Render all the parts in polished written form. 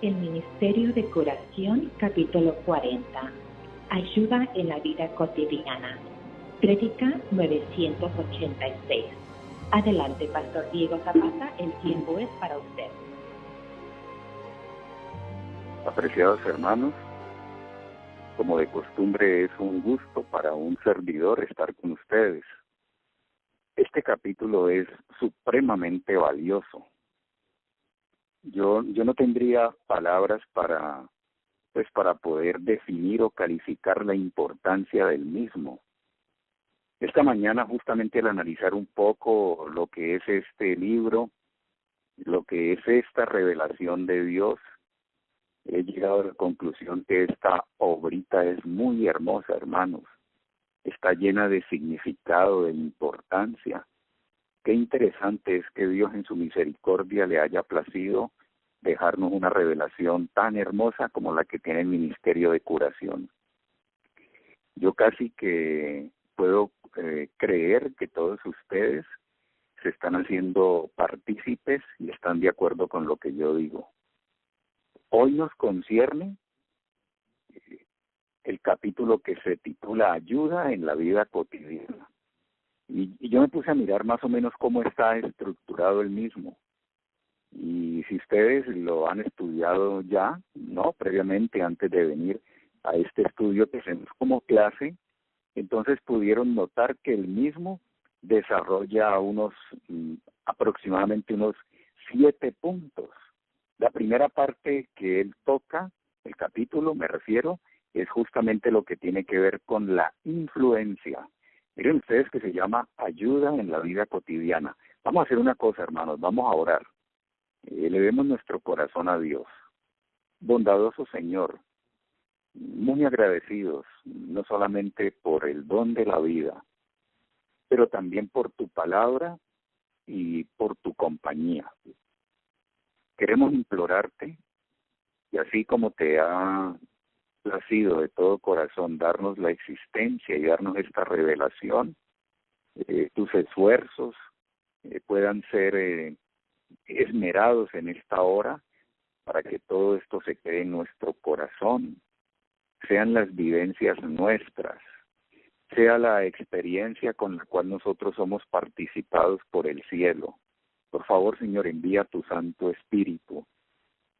El Ministerio de Curación, capítulo 40. Ayuda en la vida cotidiana. Prédica 986. Adelante, Pastor Diego Zapata, el tiempo es para usted. Apreciados hermanos, como de costumbre es un gusto para un servidor estar con ustedes. Este capítulo es supremamente valioso. Yo no tendría palabras para poder definir o calificar la importancia del mismo. Esta mañana, justamente al analizar un poco lo que es este libro, lo que es esta revelación de Dios, he llegado a la conclusión que esta obrita es muy hermosa, hermanos. Está llena de significado, de importancia. Qué interesante es que Dios en su misericordia le haya placido dejarnos una revelación tan hermosa como la que tiene el Ministerio de Curación. Yo casi que puedo creer que todos ustedes se están haciendo partícipes y están de acuerdo con lo que yo digo. Hoy nos concierne el capítulo que se titula Ayuda en la vida cotidiana. Y yo me puse a mirar más o menos cómo está estructurado el mismo. Y si ustedes lo han estudiado ya, ¿no? Previamente, antes de venir a este estudio que hacemos como clase, entonces pudieron notar que el mismo desarrolla aproximadamente unos 7 puntos. La primera parte que él toca, el capítulo me refiero, es justamente lo que tiene que ver con la influencia. Miren ustedes que se llama ayuda en la vida cotidiana. Vamos a hacer una cosa, hermanos, vamos a orar. Elevemos nuestro corazón a Dios. Bondadoso Señor, muy agradecidos, no solamente por el don de la vida, pero también por tu palabra y por tu compañía. Queremos implorarte, y así como te ha placido de todo corazón darnos la existencia y darnos esta revelación, tus esfuerzos puedan ser esmerados en esta hora para que todo esto se quede en nuestro corazón, sean las vivencias nuestras, sea la experiencia con la cual nosotros somos participados por el cielo. Por favor, Señor, envía tu Santo Espíritu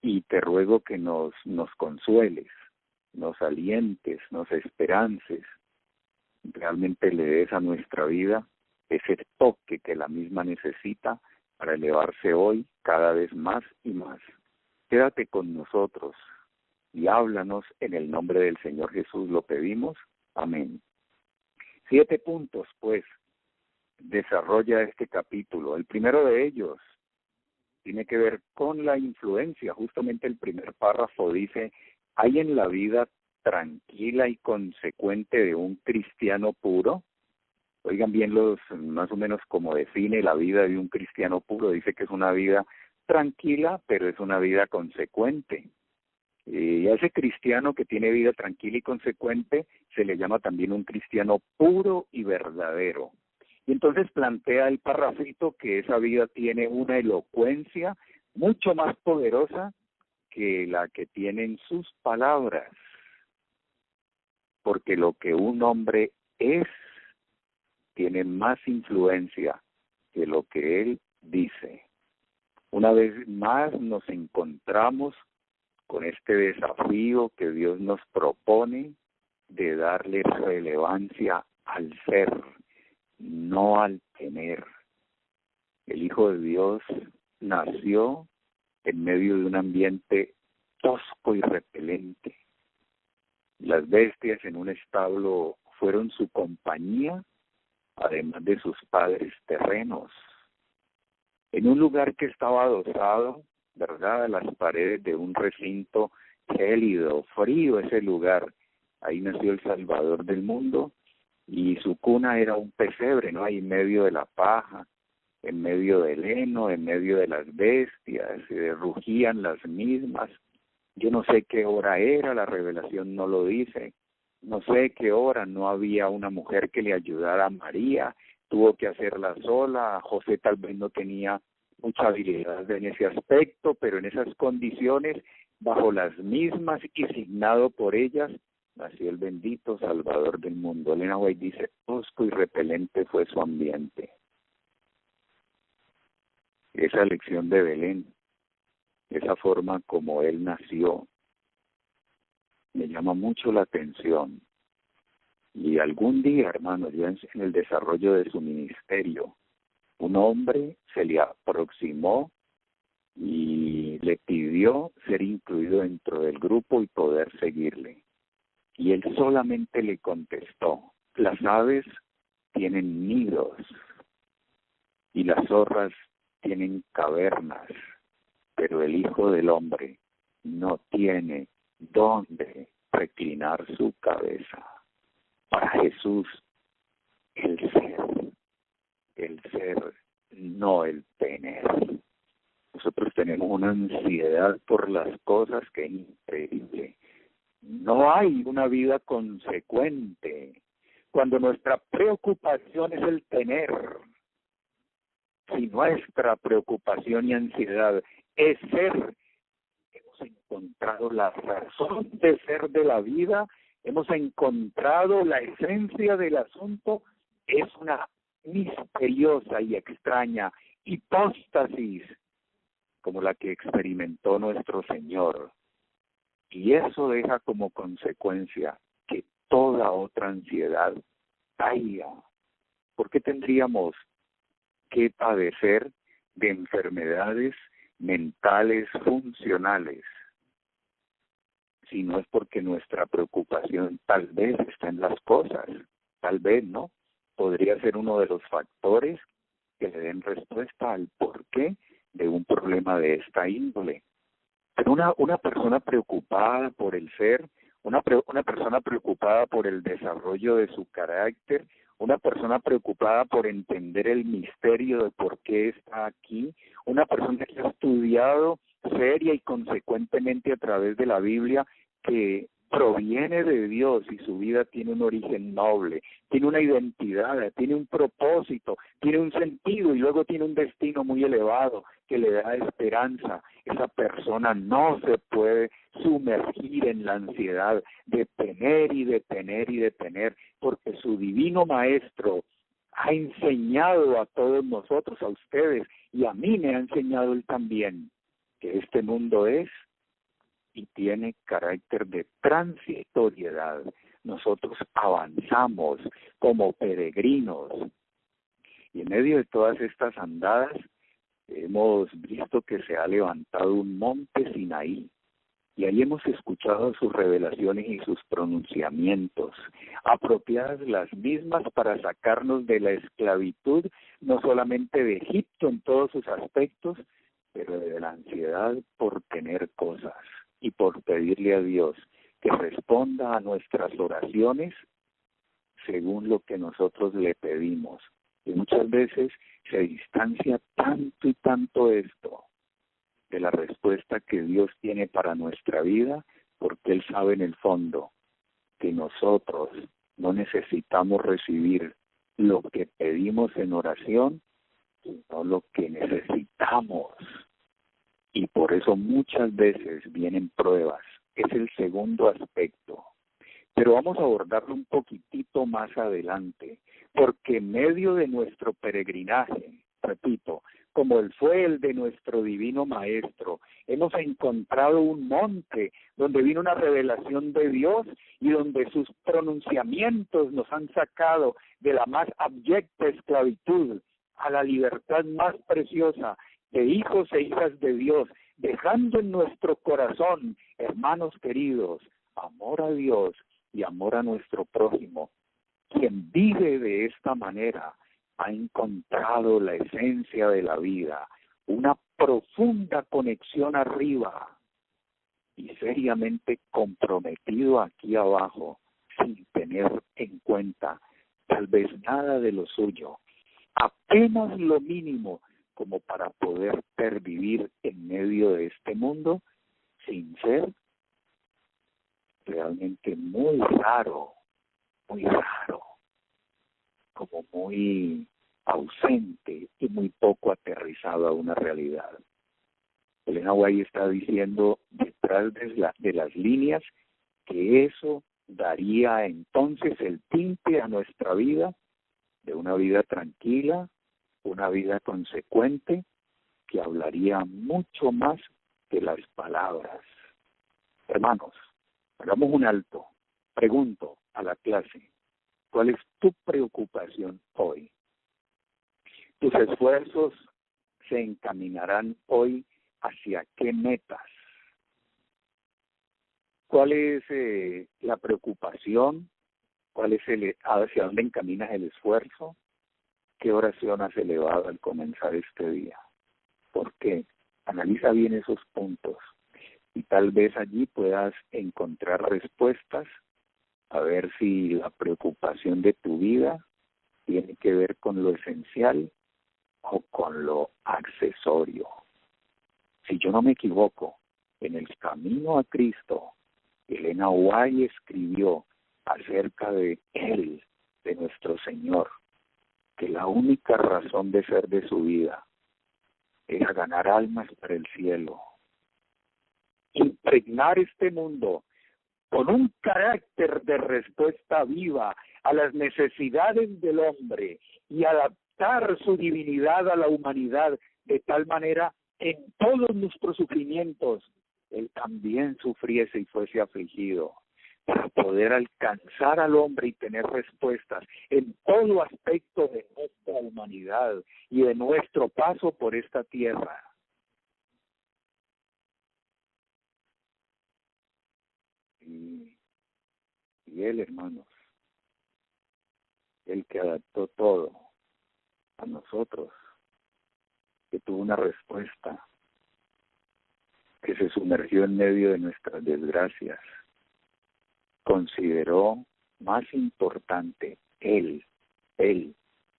y te ruego que nos consueles, nos alientes, nos esperances, realmente le des a nuestra vida ese toque que la misma necesita para elevarse hoy cada vez más y más. Quédate con nosotros y háblanos en el nombre del Señor Jesús, lo pedimos. Amén. 7 puntos, pues, desarrolla este capítulo. El primero de ellos tiene que ver con la influencia. Justamente el primer párrafo dice: ¿hay en la vida tranquila y consecuente de un cristiano puro? Oigan bien más o menos como define la vida de un cristiano puro. Dice que es una vida tranquila, pero es una vida consecuente. Y a ese cristiano que tiene vida tranquila y consecuente se le llama también un cristiano puro y verdadero. Y entonces plantea el parrafito que esa vida tiene una elocuencia mucho más poderosa que la que tienen sus palabras. Porque lo que un hombre es tiene más influencia que lo que él dice. Una vez más nos encontramos con este desafío que Dios nos propone de darle relevancia al ser, no al tener. El Hijo de Dios nació en medio de un ambiente tosco y repelente. Las bestias en un establo fueron su compañía, además de sus padres terrenos. En un lugar que estaba adosado, ¿verdad?, a las paredes de un recinto gélido, frío ese lugar. Ahí nació el Salvador del mundo y su cuna era un pesebre, ¿no? Ahí en medio de la paja, en medio del heno, en medio de las bestias, rugían las mismas. Yo no sé qué hora era, la revelación no lo dice. No sé qué hora, no había una mujer que le ayudara a María, tuvo que hacerla sola. José tal vez no tenía mucha habilidad en ese aspecto, pero en esas condiciones, bajo las mismas y signado por ellas, nació el bendito Salvador del mundo. Elena White dice, tosco y repelente fue su ambiente. Esa elección de Belén, esa forma como él nació, me llama mucho la atención. Y algún día, hermanos, ya en el desarrollo de su ministerio, un hombre se le aproximó y le pidió ser incluido dentro del grupo y poder seguirle. Y él solamente le contestó, las aves tienen nidos y las zorras tienen cavernas, pero el Hijo del Hombre no tiene dónde reclinar su cabeza. Para Jesús, el ser, no el tener. Nosotros tenemos una ansiedad por las cosas que es increíble. No hay una vida consecuente cuando nuestra preocupación es el tener. Si nuestra preocupación y ansiedad es ser, hemos encontrado la razón de ser de la vida, hemos encontrado la esencia del asunto, es una misteriosa y extraña hipóstasis como la que experimentó nuestro Señor. Y eso deja como consecuencia que toda otra ansiedad caiga. ¿Por qué tendríamos que padecer de enfermedades mentales funcionales? Si no es porque nuestra preocupación tal vez está en las cosas, tal vez no, podría ser uno de los factores que le den respuesta al porqué de un problema de esta índole. Pero una persona preocupada por el ser, una persona preocupada por el desarrollo de su carácter, una persona preocupada por entender el misterio de por qué está aquí, una persona que ha estudiado seria y consecuentemente a través de la Biblia, que proviene de Dios y su vida tiene un origen noble, tiene una identidad, tiene un propósito, tiene un sentido y luego tiene un destino muy elevado que le da esperanza. Esa persona no se puede sumergir en la ansiedad de tener y de tener y de tener, porque su divino Maestro ha enseñado a todos nosotros, a ustedes, y a mí me ha enseñado él también, que este mundo es y tiene carácter de transitoriedad. Nosotros avanzamos como peregrinos. Y en medio de todas estas andadas, hemos visto que se ha levantado un monte Sinaí. Y ahí hemos escuchado sus revelaciones y sus pronunciamientos, apropiadas las mismas para sacarnos de la esclavitud, no solamente de Egipto en todos sus aspectos, pero de la ansiedad por tener cosas y por pedirle a Dios que responda a nuestras oraciones según lo que nosotros le pedimos. Y muchas veces se distancia tanto y tanto esto de la respuesta que Dios tiene para nuestra vida, porque Él sabe en el fondo que nosotros no necesitamos recibir lo que pedimos en oración, sino lo que necesitamos. Y por eso muchas veces vienen pruebas. Es el segundo aspecto. Pero vamos a abordarlo un poquitito más adelante, porque en medio de nuestro peregrinaje, repito, como él fue el de nuestro divino Maestro, hemos encontrado un monte donde vino una revelación de Dios y donde sus pronunciamientos nos han sacado de la más abyecta esclavitud a la libertad más preciosa de hijos e hijas de Dios, dejando en nuestro corazón, hermanos queridos, amor a Dios y amor a nuestro prójimo. Quien vive de esta manera ha encontrado la esencia de la vida, una profunda conexión arriba y seriamente comprometido aquí abajo, sin tener en cuenta tal vez nada de lo suyo, apenas lo mínimo como para poder pervivir en medio de este mundo sin ser realmente muy raro, como muy ausente y muy poco aterrizado a una realidad. Elena White está diciendo detrás de las líneas que eso daría entonces el tinte a nuestra vida de una vida tranquila, una vida consecuente, que hablaría mucho más que las palabras. Hermanos, hagamos un alto. Pregunto a la clase, ¿cuál es tu preocupación hoy? ¿Tus esfuerzos se encaminarán hoy hacia qué metas? ¿Cuál es la preocupación? ¿Cuál es hacia dónde encaminas el esfuerzo? ¿Qué oración has elevado al comenzar este día? ¿Por qué? Analiza bien esos puntos y tal vez allí puedas encontrar respuestas a ver si la preocupación de tu vida tiene que ver con lo esencial o con lo accesorio. Si yo no me equivoco, en el camino a Cristo, Elena White escribió acerca de Él, de nuestro Señor, que la única razón de ser de su vida era ganar almas para el cielo, impregnar este mundo con un carácter de respuesta viva a las necesidades del hombre y adaptar su divinidad a la humanidad de tal manera en todos nuestros sufrimientos Él también sufriese y fuese afligido, para poder alcanzar al hombre y tener respuestas en todo aspecto de nuestra humanidad y de nuestro paso por esta tierra. Y Él, hermanos, el que adaptó todo a nosotros, que tuvo una respuesta, que se sumergió en medio de nuestras desgracias, consideró más importante, él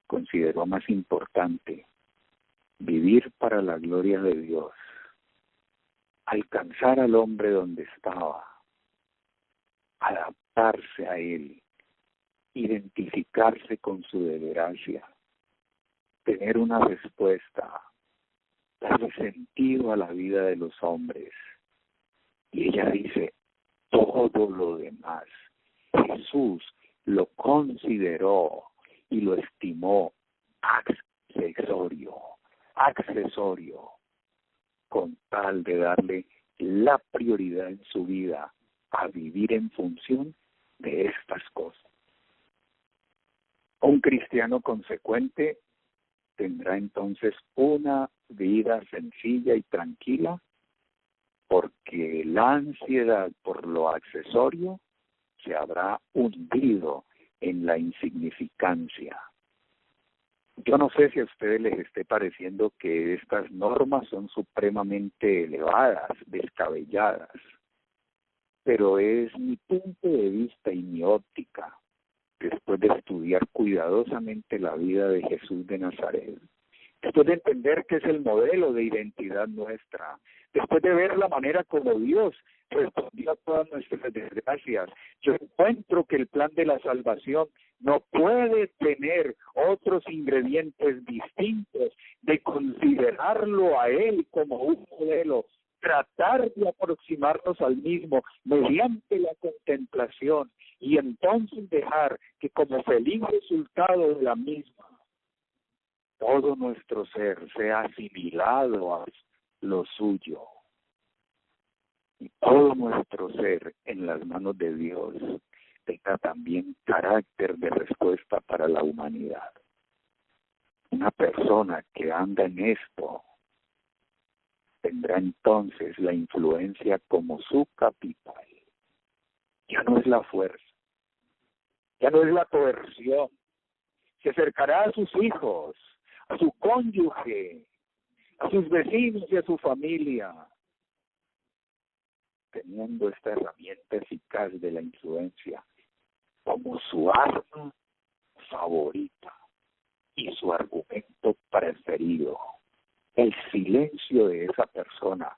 consideró más importante vivir para la gloria de Dios, alcanzar al hombre donde estaba, adaptarse a él, identificarse con su desgracia, tener una respuesta, darle sentido a la vida de los hombres. Y ella dice, todo lo demás, Jesús lo consideró y lo estimó accesorio, con tal de darle la prioridad en su vida a vivir en función de estas cosas. Un cristiano consecuente tendrá entonces una vida sencilla y tranquila, porque la ansiedad por lo accesorio se habrá hundido en la insignificancia. Yo no sé si a ustedes les esté pareciendo que estas normas son supremamente elevadas, descabelladas, pero es mi punto de vista y mi óptica, después de estudiar cuidadosamente la vida de Jesús de Nazaret, después de entender que es el modelo de identidad nuestra, después de ver la manera como Dios respondió a todas nuestras desgracias, yo encuentro que el plan de la salvación no puede tener otros ingredientes distintos de considerarlo a Él como un modelo, tratar de aproximarnos al mismo mediante la contemplación y entonces dejar que como feliz resultado de la misma, todo nuestro ser sea asimilado a lo suyo y todo nuestro ser en las manos de Dios tenga también carácter de respuesta para la humanidad. Una persona que anda en esto tendrá entonces la influencia como su capital. Ya no es la fuerza, ya no es la coerción. Se acercará a sus hijos, a su cónyuge, a sus vecinos y a su familia, teniendo esta herramienta eficaz de la influencia como su arma favorita y su argumento preferido. El silencio de esa persona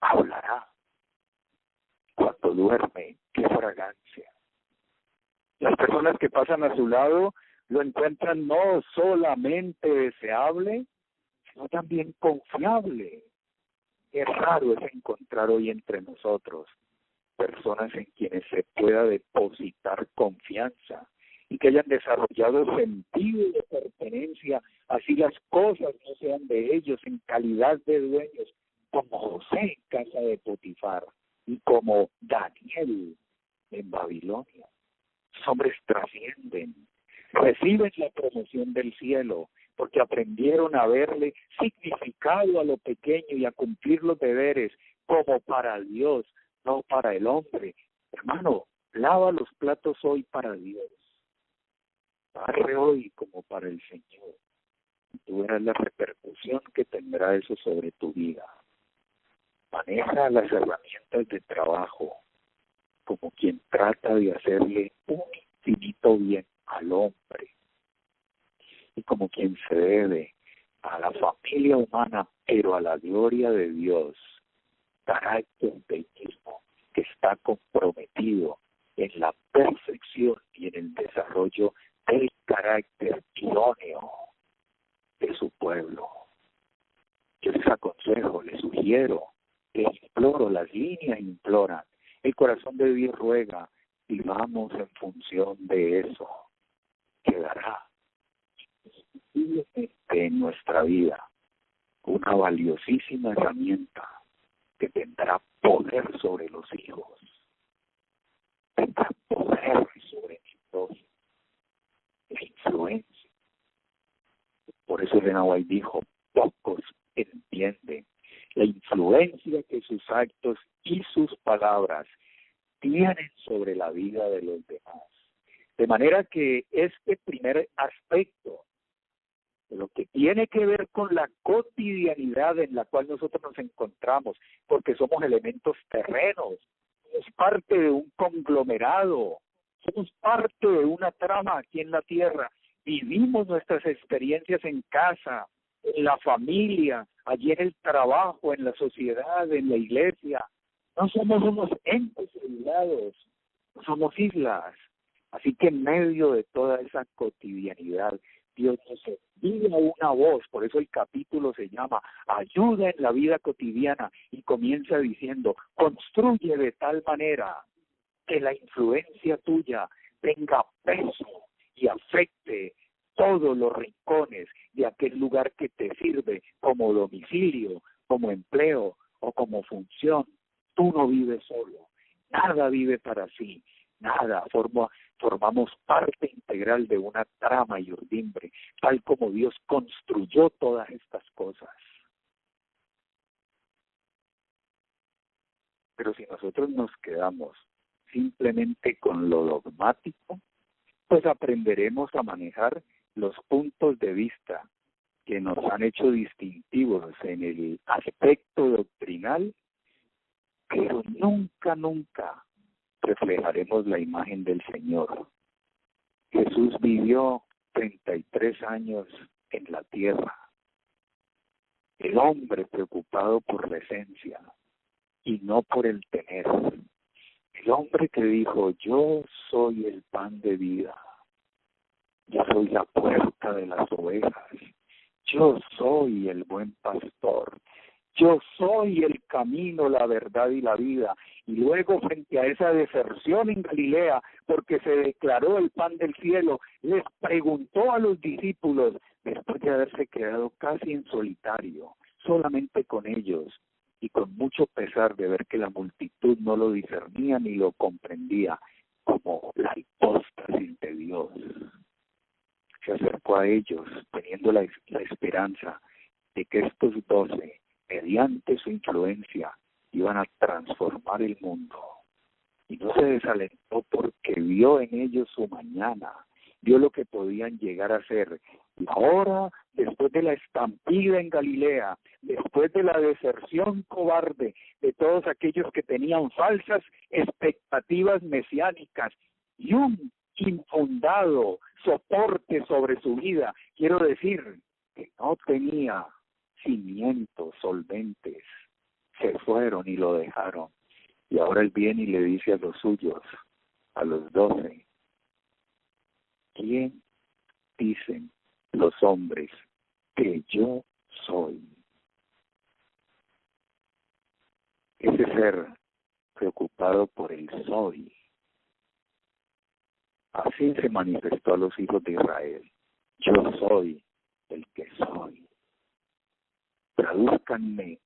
hablará. Cuando duerme, qué fragancia. Las personas que pasan a su lado lo encuentran no solamente deseable, sino también confiable. Es raro es encontrar hoy entre nosotros personas en quienes se pueda depositar confianza y que hayan desarrollado sentido de pertenencia, así las cosas no sean de ellos en calidad de dueños, como José en casa de Potifar y como Daniel en Babilonia. Los hombres trascienden, reciben la promoción del cielo, porque aprendieron a verle significado a lo pequeño y a cumplir los deberes como para Dios, no para el hombre. Hermano, lava los platos hoy para Dios. Barre hoy como para el Señor. Tú verás la repercusión que tendrá eso sobre tu vida. Maneja las herramientas de trabajo como quien trata de hacerle un infinito bien al hombre y como quien se debe a la familia humana, pero a la gloria de Dios, carácter del mismo que está comprometido en la perfección y en el desarrollo del carácter idóneo de su pueblo. Yo les aconsejo, les sugiero, les imploro, las líneas imploran, el corazón de Dios ruega, y vamos en función de eso. Quedará en nuestra vida una valiosísima herramienta que tendrá poder sobre los hijos, tendrá poder sobre nosotros, la influencia. Por eso Elena White dijo, pocos entienden la influencia que sus actos y sus palabras tienen sobre la vida de los demás. De manera que este primer aspecto, de lo que tiene que ver con la cotidianidad en la cual nosotros nos encontramos, porque somos elementos terrenos, somos parte de un conglomerado, somos parte de una trama aquí en la tierra, vivimos nuestras experiencias en casa, en la familia, allí en el trabajo, en la sociedad, en la iglesia. No somos unos entes aislados, somos islas. Así que en medio de toda esa cotidianidad, Dios nos envía una voz, por eso el capítulo se llama Ayuda en la vida cotidiana, y comienza diciendo, construye de tal manera que la influencia tuya tenga peso y afecte todos los rincones de aquel lugar que te sirve como domicilio, como empleo o como función. Tú no vives solo, nada vive para sí, nada, formamos parte integral de una trama y urdimbre, tal como Dios construyó todas estas cosas. Pero si nosotros nos quedamos simplemente con lo dogmático, pues aprenderemos a manejar los puntos de vista que nos han hecho distintivos en el aspecto doctrinal, pero nunca reflejaremos la imagen del Señor. Jesús vivió 33 años en la tierra. El hombre preocupado por la esencia y no por el tener. El hombre que dijo, yo soy el pan de vida. Yo soy la puerta de las ovejas. Yo soy el buen pastor. Yo soy el camino, la verdad y la vida. Y luego, frente a esa deserción en Galilea, porque se declaró el pan del cielo, les preguntó a los discípulos, después de haberse quedado casi en solitario, solamente con ellos, y con mucho pesar de ver que la multitud no lo discernía ni lo comprendía, como la hipóstasis de Dios. Se acercó a ellos, teniendo la esperanza de que estos 12, mediante su influencia, iban a transformar el mundo. Y no se desalentó porque vio en ellos su mañana, vio lo que podían llegar a ser. Y ahora, después de la estampida en Galilea, después de la deserción cobarde de todos aquellos que tenían falsas expectativas mesiánicas y un infundado soporte sobre su vida, quiero decir que no tenía cimientos solventes, se fueron y lo dejaron. Y ahora él viene y le dice a los suyos, a los 12, ¿quién dicen los hombres que yo soy? Ese ser preocupado por el soy. Así se manifestó a los hijos de Israel. Yo soy el que soy. Tradúzcanme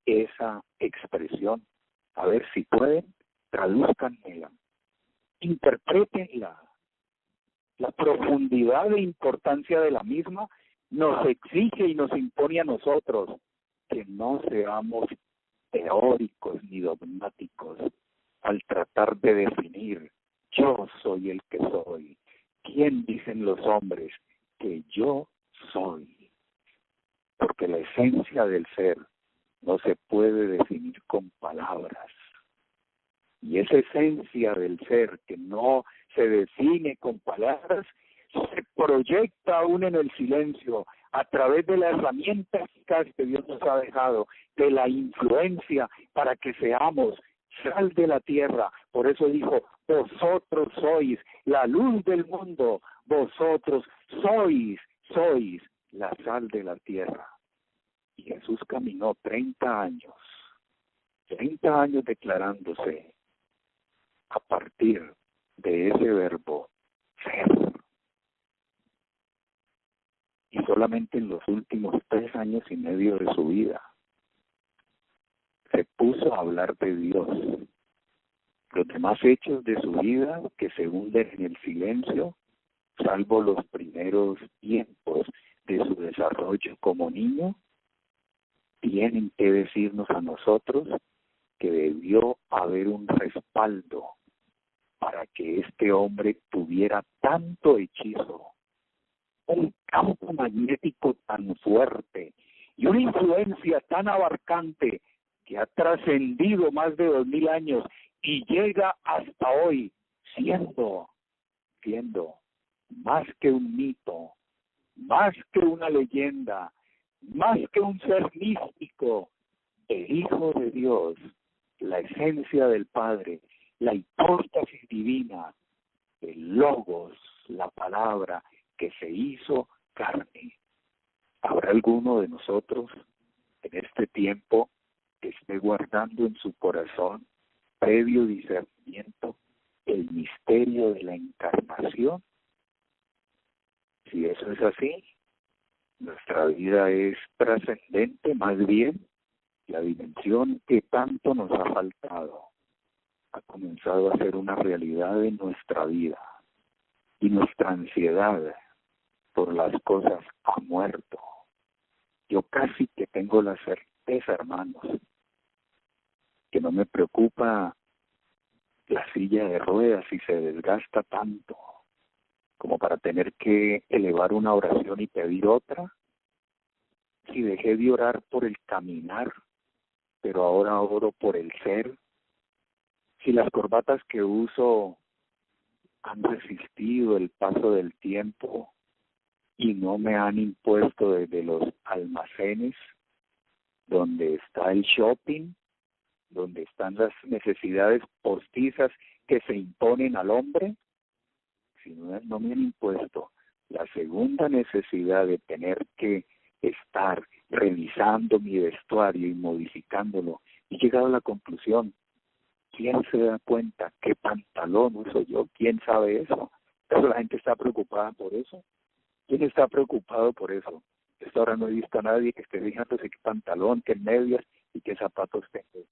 esa expresión. A ver si pueden, tradúzcanmela. Interprétenla. La profundidad e importancia de la misma nos exige y nos impone a nosotros que no seamos teóricos ni dogmáticos al tratar de definir yo soy el que soy. ¿Quién dicen los hombres que yo soy? Porque la esencia del ser no se puede definir con palabras. Y esa esencia del ser que no se define con palabras, se proyecta aún en el silencio, a través de la herramienta eficaz que Dios nos ha dejado, de la influencia para que seamos sal de la tierra. Por eso dijo, vosotros sois la luz del mundo, vosotros sois la sal de la tierra. Y Jesús caminó 30 años declarándose a partir de ese verbo ser. Y solamente en los últimos 3 años y medio de su vida se puso a hablar de Dios. Los demás hechos de su vida, que se hunden en el silencio, salvo los primeros tiempos de su desarrollo como niño, tienen que decirnos a nosotros que debió haber un respaldo para que este hombre tuviera tanto hechizo, un campo magnético tan fuerte y una influencia tan abarcante que ha trascendido más de 2000 años y llega hasta hoy siendo más que un mito, más que una leyenda, más que un ser místico, el Hijo de Dios, la esencia del Padre, la hipóstasis divina, el Logos, la palabra que se hizo carne. ¿Habrá alguno de nosotros en este tiempo que esté guardando en su corazón, previo discernimiento, el misterio de la encarnación? Si eso es así, nuestra vida es trascendente, más bien la dimensión que tanto nos ha faltado ha comenzado a ser una realidad en nuestra vida y nuestra ansiedad por las cosas ha muerto. Yo casi que tengo la certeza, hermanos, que no me preocupa la silla de ruedas si se desgasta tanto como para tener que elevar una oración y pedir otra. Si dejé de orar por el caminar, pero ahora oro por el ser. Si las corbatas que uso han resistido el paso del tiempo y no me han impuesto desde los almacenes donde está el shopping, donde están las necesidades postizas que se imponen al hombre, si no me han impuesto la segunda necesidad de tener que estar revisando mi vestuario y modificándolo, he llegado a la conclusión, ¿quién se da cuenta qué pantalón uso yo? ¿Quién sabe eso? Pero la gente está preocupada por eso. ¿Quién está preocupado por eso? Hasta ahora no he visto a nadie que esté fijándose qué pantalón, qué medias y qué zapatos tengo.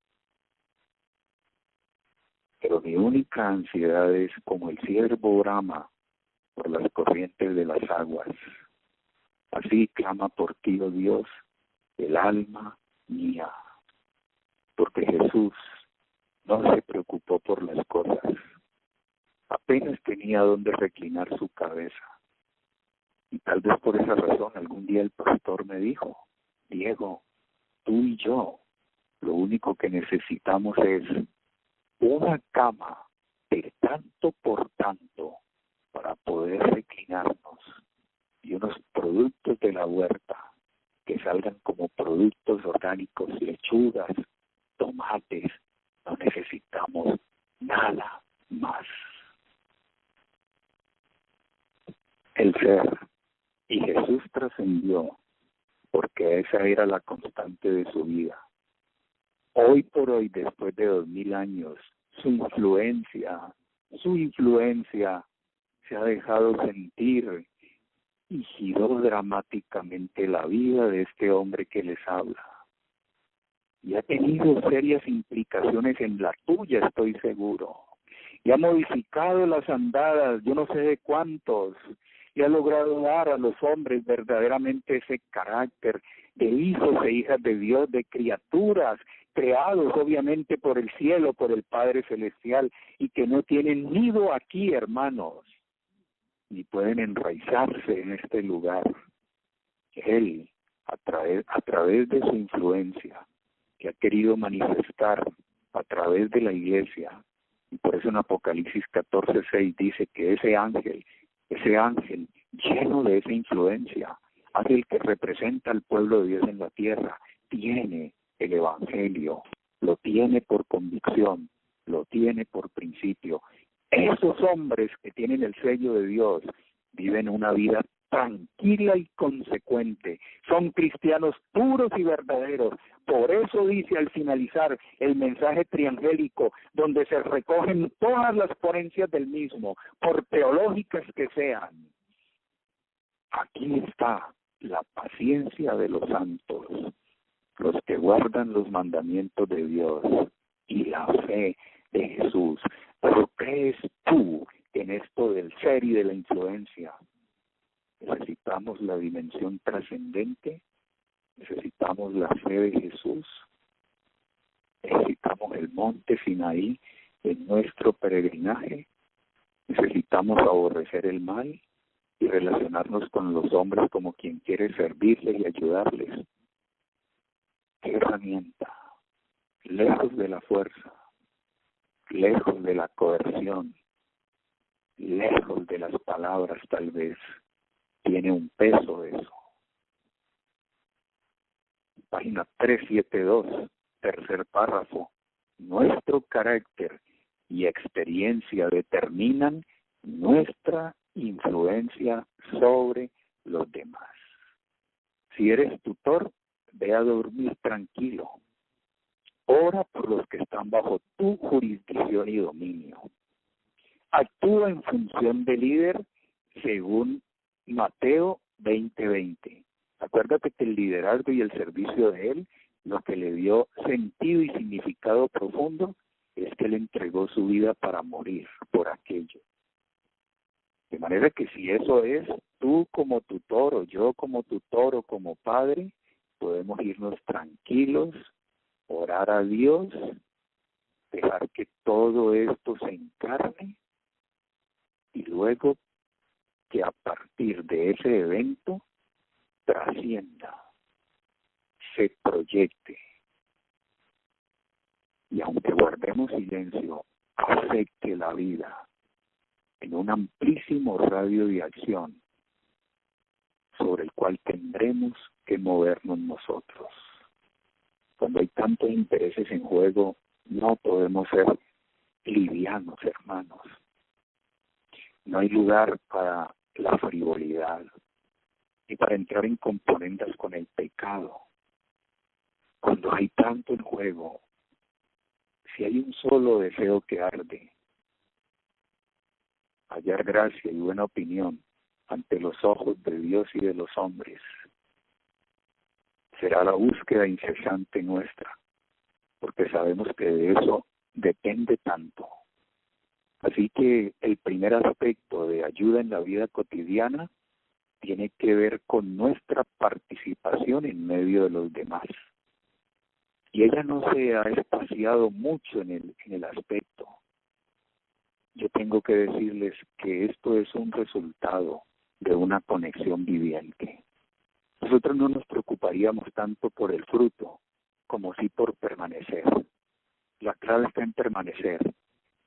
Pero mi única ansiedad es como el ciervo brama por las corrientes de las aguas. Así clama por ti, oh Dios, el alma mía. Porque Jesús no se preocupó por las cosas. Apenas tenía donde reclinar su cabeza. Y tal vez por esa razón algún día el pastor me dijo, Diego, tú y yo, lo único que necesitamos es una cama de tanto por tanto para poder reclinarnos y unos productos de la huerta que salgan como productos orgánicos, lechugas, tomates. No necesitamos nada más. El ser trascendió, porque esa era la constante de su vida. Hoy por hoy, después de 2000 años, su influencia se ha dejado sentir y giró dramáticamente la vida de este hombre que les habla. Y ha tenido serias implicaciones en la tuya, estoy seguro. Y ha modificado las andadas, yo no sé de cuántos, y ha logrado dar a los hombres verdaderamente ese carácter de hijos e hijas de Dios, de criaturas creados obviamente por el cielo, por el Padre Celestial, y que no tienen nido aquí, hermanos, ni pueden enraizarse en este lugar. Él, a través de su influencia, que ha querido manifestar a través de la iglesia, y por eso en Apocalipsis 14:6 dice que ese ángel lleno de esa influencia, ángel que representa al pueblo de Dios en la tierra, tiene el evangelio, lo tiene por convicción, lo tiene por principio. Esos hombres que tienen el sello de Dios viven una vida tranquila y consecuente, son cristianos puros y verdaderos. Por eso dice al finalizar el mensaje triangélico, donde se recogen todas las ponencias del mismo, por teológicas que sean, aquí está la paciencia de los santos, los que guardan los mandamientos de Dios y la fe de Jesús. ¿Pero crees tú en esto del ser y de la influencia? Necesitamos la dimensión trascendente, necesitamos la fe de Jesús, necesitamos el monte Sinaí en nuestro peregrinaje, necesitamos aborrecer el mal y relacionarnos con los hombres como quien quiere servirles y ayudarles. ¿Qué herramienta? Lejos de la fuerza, lejos de la coerción, lejos de las palabras tal vez, tiene un peso eso. Página 372, tercer párrafo. Nuestro carácter y experiencia determinan nuestra influencia sobre los demás. Si eres tutor, ve a dormir tranquilo. Ora por los que están bajo tu jurisdicción y dominio. Actúa en función de líder según Mateo 20:20. Acuérdate que el liderazgo y el servicio de él, lo que le dio sentido y significado profundo, es que él entregó su vida para morir por aquello. De manera que si eso es, tú como tutor o yo como tutor o como padre, podemos irnos tranquilos, orar a Dios, dejar que todo esto se encarne y luego que a partir de ese evento trascienda, se proyecte y aunque guardemos silencio, afecte la vida en un amplísimo radio de acción sobre el cual tendremos que movernos nosotros. Cuando hay tantos intereses en juego, no podemos ser livianos, hermanos. No hay lugar para la frivolidad y para entrar en componendas con el pecado. Cuando hay tanto en juego, si hay un solo deseo que arde, hallar gracia y buena opinión ante los ojos de Dios y de los hombres, será la búsqueda incesante nuestra, porque sabemos que de eso depende tanto. Así que el primer aspecto de ayuda en la vida cotidiana tiene que ver con nuestra participación en medio de los demás. Y ella no se ha espaciado mucho en el aspecto. Yo tengo que decirles que esto es un resultado de una conexión viviente. Nosotros no nos preocuparíamos tanto por el fruto como sí por permanecer. La clave está en permanecer,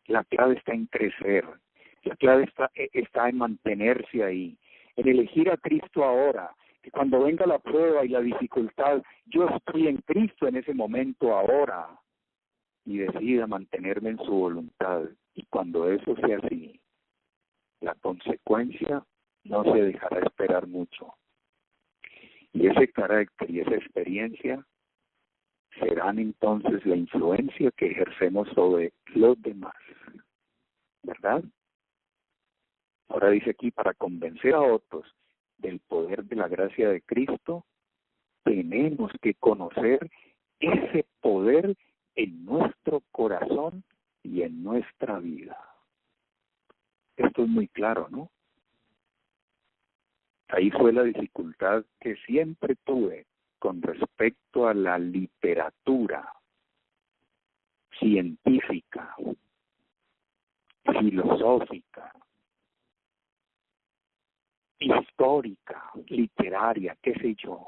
la clave está en crecer, la clave está en mantenerse ahí, en elegir a Cristo ahora, que cuando venga la prueba y la dificultad, yo estoy en Cristo en ese momento ahora y decida mantenerme en su voluntad. Y cuando eso sea así, la consecuencia no se dejará esperar mucho. Y ese carácter y esa experiencia serán entonces la influencia que ejercemos sobre los demás, ¿verdad? Ahora dice aquí, para convencer a otros del poder de la gracia de Cristo, tenemos que conocer ese poder en nuestro corazón y en nuestra vida. Esto es muy claro, ¿no? Ahí fue la dificultad que siempre tuve con respecto a la literatura científica, filosófica, histórica, literaria, qué sé yo,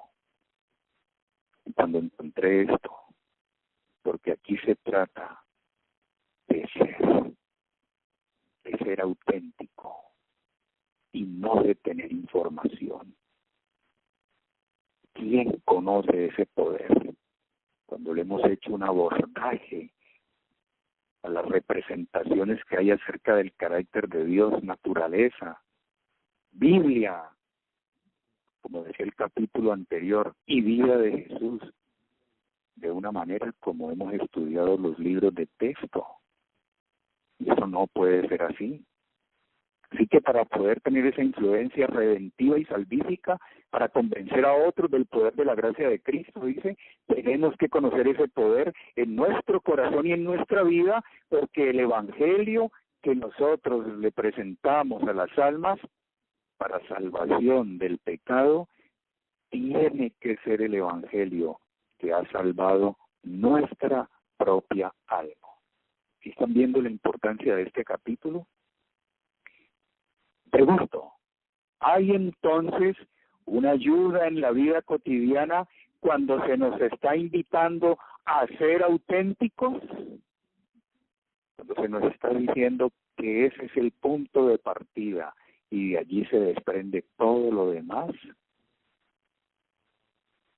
cuando encontré esto, porque aquí se trata de ser auténtico y no de tener información. ¿Quién conoce ese poder? Cuando le hemos hecho un abordaje a las representaciones que hay acerca del carácter de Dios, naturaleza, Biblia, como decía el capítulo anterior, y vida de Jesús, de una manera como hemos estudiado los libros de texto. Y eso no puede ser así. Así que para poder tener esa influencia redentiva y salvífica, para convencer a otros del poder de la gracia de Cristo, dice, tenemos que conocer ese poder en nuestro corazón y en nuestra vida, porque el evangelio que nosotros le presentamos a las almas para salvación del pecado, tiene que ser el evangelio que ha salvado nuestra propia alma. ¿Sí están viendo la importancia de este capítulo? Pregunto, ¿hay entonces una ayuda en la vida cotidiana cuando se nos está invitando a ser auténticos? Cuando se nos está diciendo que ese es el punto de partida y de allí se desprende todo lo demás.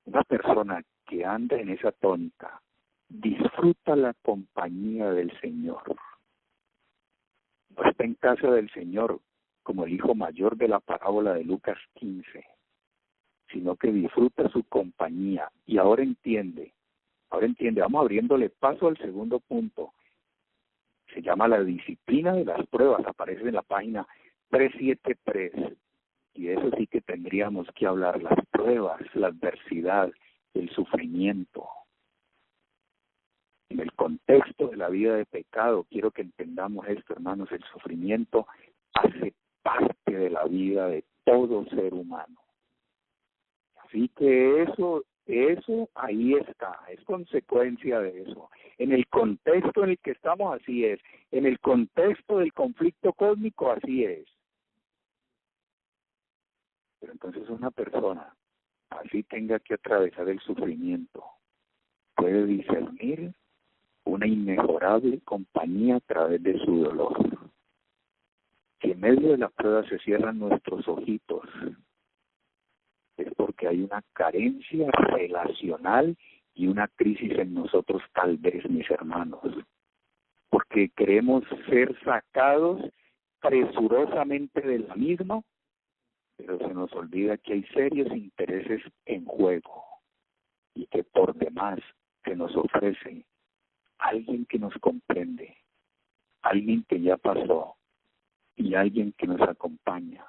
Una persona que anda en esa tónica disfruta la compañía del Señor. No está en casa del Señor como el hijo mayor de la parábola de Lucas 15, sino que disfruta su compañía. Y ahora entiende, vamos abriéndole paso al segundo punto. Se llama la disciplina de las pruebas, aparece en la página 373. Y de eso sí que tendríamos que hablar, las pruebas, la adversidad, el sufrimiento. En el contexto de la vida de pecado, quiero que entendamos esto, hermanos, el sufrimiento hace parte de la vida de todo ser humano. Así que eso ahí está, es consecuencia de eso. En el contexto en el que estamos, así es. En el contexto del conflicto cósmico, así es. Pero entonces una persona, así tenga que atravesar el sufrimiento, puede discernir una inmejorable compañía a través de su dolor. Si en medio de la prueba se cierran nuestros ojitos, es porque hay una carencia relacional y una crisis en nosotros, tal vez, mis hermanos, porque queremos ser sacados presurosamente de la misma, pero se nos olvida que hay serios intereses en juego y que por demás se nos ofrece alguien que nos comprende, alguien que ya pasó y alguien que nos acompaña.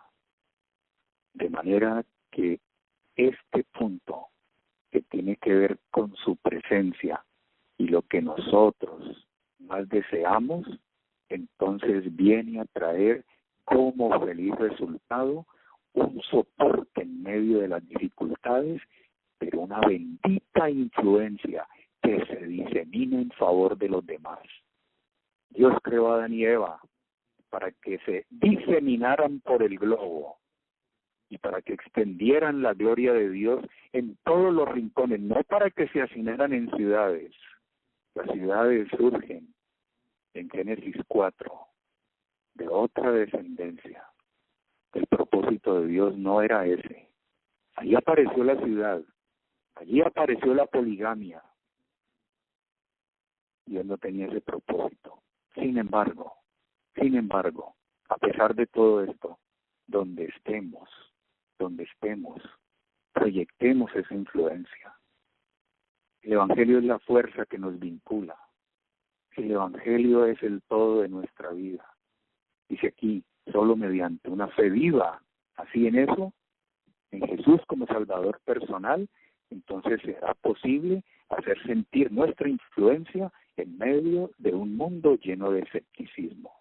De manera que este punto que tiene que ver con su presencia y lo que nosotros más deseamos, entonces viene a traer como feliz resultado un soporte en medio de las dificultades, pero una bendita influencia que se disemina en favor de los demás. Dios creó a Adán y Eva para que se diseminaran por el globo y para que extendieran la gloria de Dios en todos los rincones, no para que se hacinaran en ciudades. Las ciudades surgen en Génesis 4 de otra descendencia. El propósito de Dios no era ese. Allí apareció la ciudad, allí apareció la poligamia. Dios no tenía ese propósito. Sin embargo, a pesar de todo esto, donde estemos, proyectemos esa influencia. El Evangelio es la fuerza que nos vincula. El Evangelio es el todo de nuestra vida. Dice aquí, solo mediante una fe viva, así en eso, en Jesús como Salvador personal, entonces será posible hacer sentir nuestra influencia en medio de un mundo lleno de escepticismo.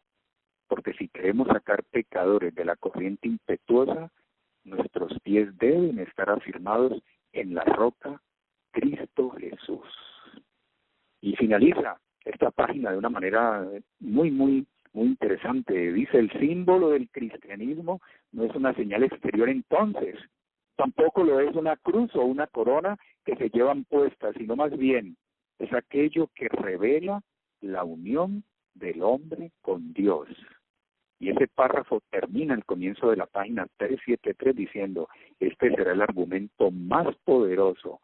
Porque si queremos sacar pecadores de la corriente impetuosa, nuestros pies deben estar afirmados en la roca Cristo Jesús. Y finaliza esta página de una manera muy interesante. Dice, el símbolo del cristianismo no es una señal exterior entonces, tampoco lo es una cruz o una corona que se llevan puestas, sino más bien es aquello que revela la unión del hombre con Dios. Y ese párrafo termina al comienzo de la página 373 diciendo, este será el argumento más poderoso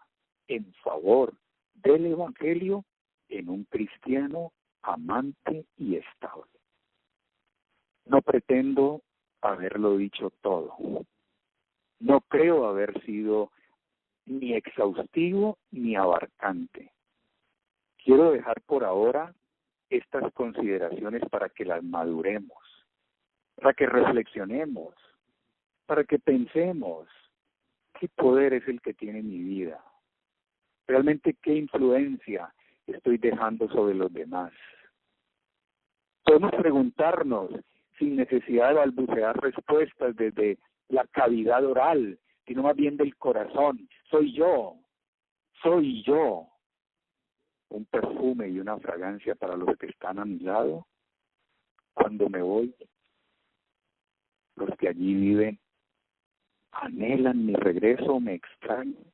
en favor del Evangelio en un cristiano amante y estable. No pretendo haberlo dicho todo. No creo haber sido ni exhaustivo ni abarcante. Quiero dejar por ahora estas consideraciones para que las maduremos, para que reflexionemos, para que pensemos qué poder es el que tiene mi vida, realmente qué influencia estoy dejando sobre los demás. Podemos preguntarnos sin necesidad de balbucear respuestas desde la cavidad oral, sino más bien del corazón. Soy yo, un perfume y una fragancia para los que están a mi lado. Cuando me voy, los que allí viven anhelan mi regreso, me extrañan,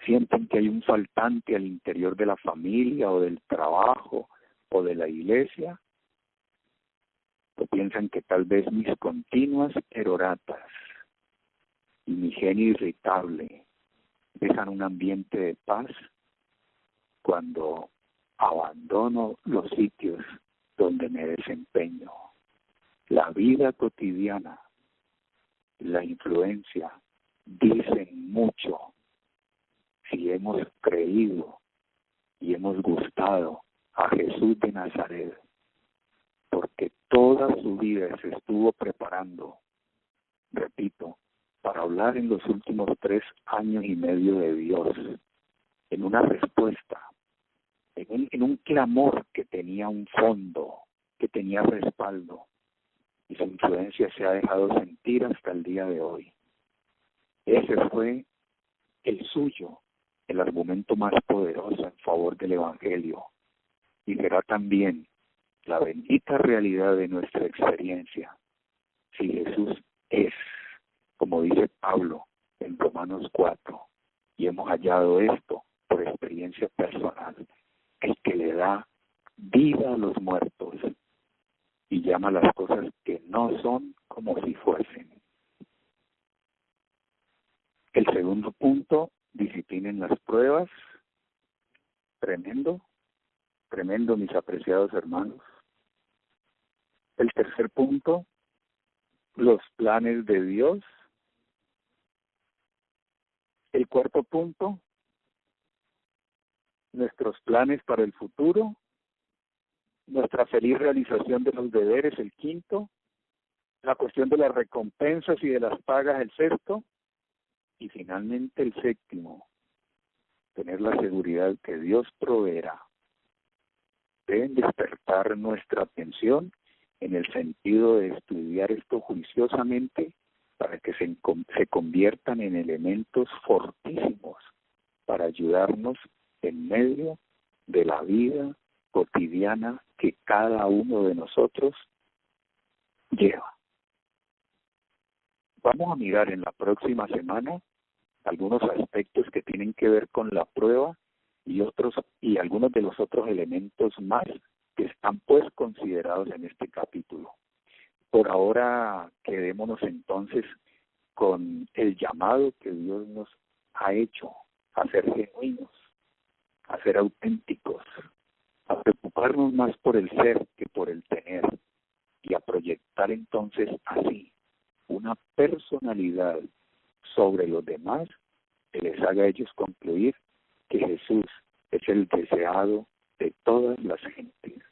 sienten que hay un faltante al interior de la familia o del trabajo o de la iglesia, o piensan que tal vez mis continuas peroratas y mi genio irritable dejan un ambiente de paz cuando abandono los sitios donde me desempeño. La vida cotidiana, la influencia, dicen mucho si hemos creído y hemos gustado a Jesús de Nazaret, porque toda su vida se estuvo preparando, repito, para hablar en los últimos 3 años y medio de Dios, en una respuesta, en un clamor que tenía un fondo, que tenía respaldo, y su influencia se ha dejado sentir hasta el día de hoy. Ese fue el suyo, el argumento más poderoso en favor del Evangelio, y será también la bendita realidad de nuestra experiencia, si Jesús es, como dice Pablo en Romanos 4, y hemos hallado esto por experiencia personal, el que le da vida a los muertos y llama las cosas que no son como si fuesen. El segundo punto, disciplinen las pruebas. Tremendo mis apreciados hermanos. El tercer punto, los planes de Dios. El cuarto punto, nuestros planes para el futuro. Nuestra feliz realización de los deberes, el quinto. La cuestión de las recompensas y de las pagas, el sexto. Y finalmente el séptimo, tener la seguridad que Dios proveerá. Deben despertar nuestra atención en el sentido de estudiar esto juiciosamente para que se conviertan en elementos fortísimos para ayudarnos en medio de la vida cotidiana que cada uno de nosotros lleva. Vamos a mirar en la próxima semana algunos aspectos que tienen que ver con la prueba y algunos de los otros elementos más que están pues considerados en este capítulo. Por ahora quedémonos entonces con el llamado que Dios nos ha hecho a ser genuinos, a ser auténticos, a preocuparnos más por el ser que por el tener y a proyectar entonces así una personalidad sobre los demás, que les haga a ellos concluir que Jesús es el deseado de todas las gentes.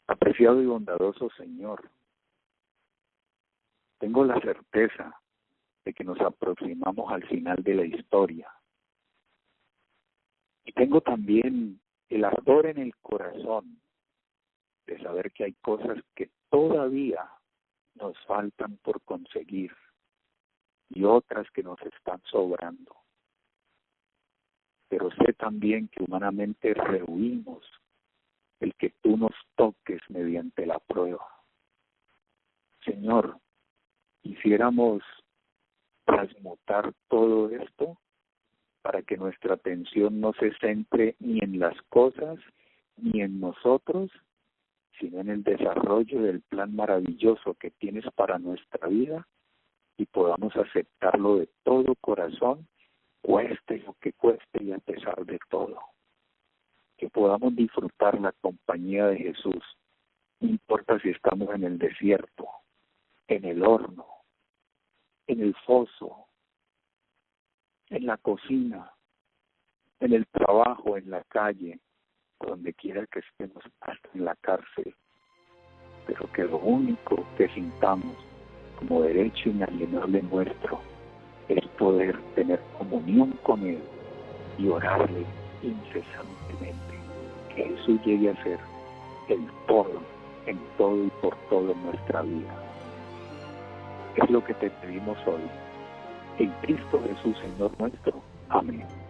Apreciado y bondadoso Señor, tengo la certeza de que nos aproximamos al final de la historia. Y tengo también el ardor en el corazón de saber que hay cosas que todavía nos faltan por conseguir y otras que nos están sobrando. Pero sé también que humanamente rehuimos el que tú nos toques mediante la prueba. Señor, quisiéramos transmutar todo esto para que nuestra atención no se centre ni en las cosas ni en nosotros, sino en el desarrollo del plan maravilloso que tienes para nuestra vida y podamos aceptarlo de todo corazón, cueste lo que cueste y a pesar de todo. Que podamos disfrutar la compañía de Jesús, no importa si estamos en el desierto, en el horno, en el foso, en la cocina, en el trabajo, en la calle, donde quiera que estemos, hasta en la cárcel, pero que lo único que sintamos como derecho inalienable nuestro es poder tener comunión con Él y orarle incesantemente, que Jesús llegue a ser el todo, en todo y por todo en nuestra vida. Es lo que te pedimos hoy. En Cristo Jesús, Señor nuestro. Amén.